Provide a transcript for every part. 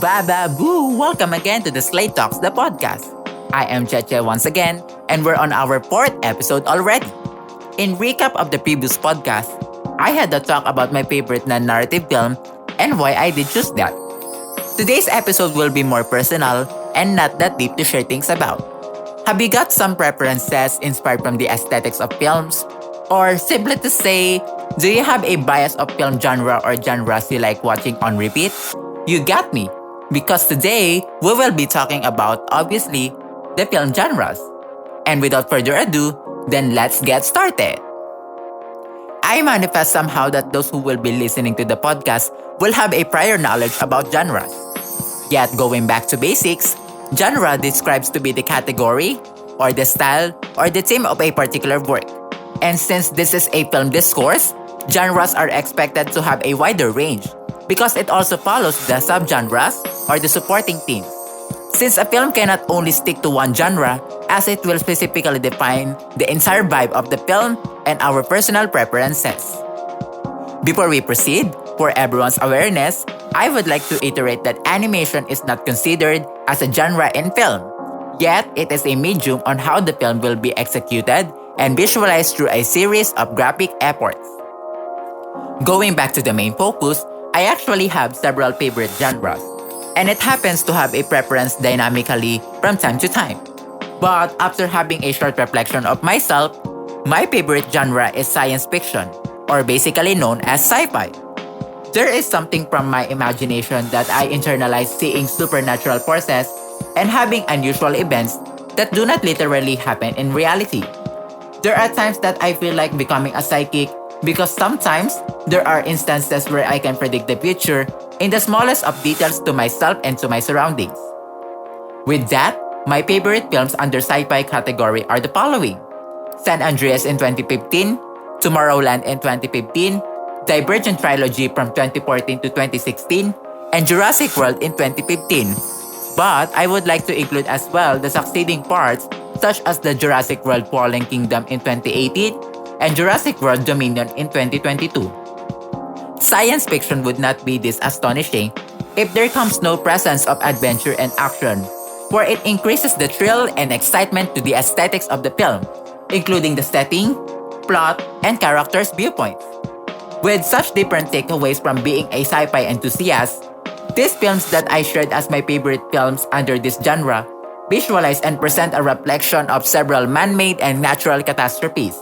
Baba Boo! Welcome again to the Slayedt Talks, the podcast. I am Cheche once again, and we're on our fourth episode already. In recap of the previous podcast, I had a talk about my favorite non-narrative film and why I did choose that. Today's episode will be more personal and not that deep to share things about. Have you got some preferences inspired from the aesthetics of films? Or simply to say, do you have a bias of film genre or genres you like watching on repeat? You got me, because today we will be talking about, obviously, the film genres. And without further ado, then let's get started. I manifest somehow that those who will be listening to the podcast will have a prior knowledge about genres. Yet going back to basics, genre describes to be the category, or the style, or the theme of a particular work. And since this is a film discourse, genres are expected to have a wider range because it also follows the subgenres or the supporting themes. Since a film cannot only stick to one genre, as it will specifically define the entire vibe of the film and our personal preferences. Before we proceed, for everyone's awareness, I would like to iterate that animation is not considered as a genre in film. Yet, it is a medium on how the film will be executed and visualized through a series of graphic efforts. Going back to the main focus, I actually have several favorite genres, and it happens to have a preference dynamically from time to time. But after having a short reflection of myself, my favorite genre is science fiction, or basically known as sci-fi. There is something from my imagination that I internalize seeing supernatural forces and having unusual events that do not literally happen in reality. There are times that I feel like becoming a psychic because sometimes there are instances where I can predict the future in the smallest of details to myself and to my surroundings. With that, my favorite films under sci-fi category are the following: San Andreas in 2015, Tomorrowland in 2015, Divergent Trilogy from 2014 to 2016, and Jurassic World in 2015. But I would like to include as well the succeeding parts such as the Jurassic World Fallen Kingdom in 2018 and Jurassic World Dominion in 2022. Science fiction would not be this astonishing if there comes no presence of adventure and action, for it increases the thrill and excitement to the aesthetics of the film, including the setting, plot, and characters' viewpoints. With such different takeaways from being a sci-fi enthusiast, these films that I shared as my favorite films under this genre visualize and present a reflection of several man-made and natural catastrophes,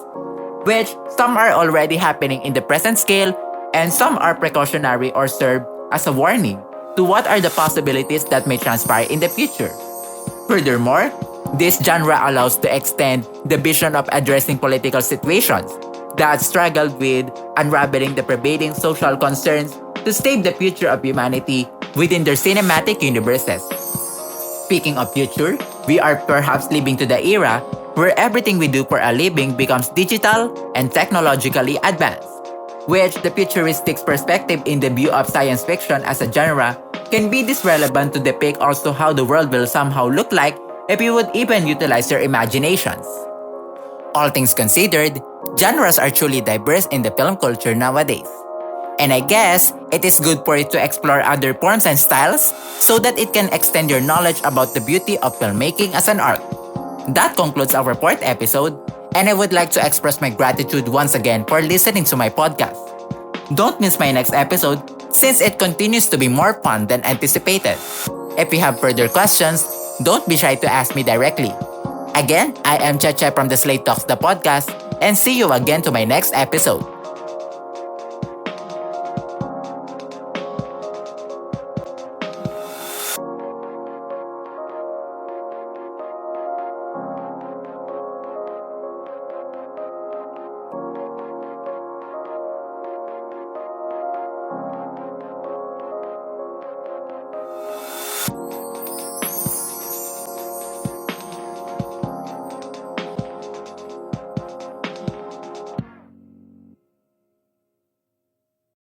which some are already happening in the present scale and some are precautionary or serve as a warning to what are the possibilities that may transpire in the future. Furthermore, this genre allows to extend the vision of addressing political situations that struggled with unraveling the pervading social concerns to save the future of humanity within their cinematic universes. Speaking of future, we are perhaps living to the era where everything we do for a living becomes digital and technologically advanced, which the futuristic perspective in the view of science fiction as a genre can be this relevant to depict also how the world will somehow look like if you would even utilize your imaginations. All things considered, genres are truly diverse in the film culture nowadays. And I guess it is good for you to explore other forms and styles so that it can extend your knowledge about the beauty of filmmaking as an art. That concludes our fourth episode, and I would like to express my gratitude once again for listening to my podcast. Don't miss my next episode since it continues to be more fun than anticipated. If you have further questions, don't be shy to ask me directly. Again, I am Cheche from the Slayedt Talks, the podcast, and see you again to my next episode.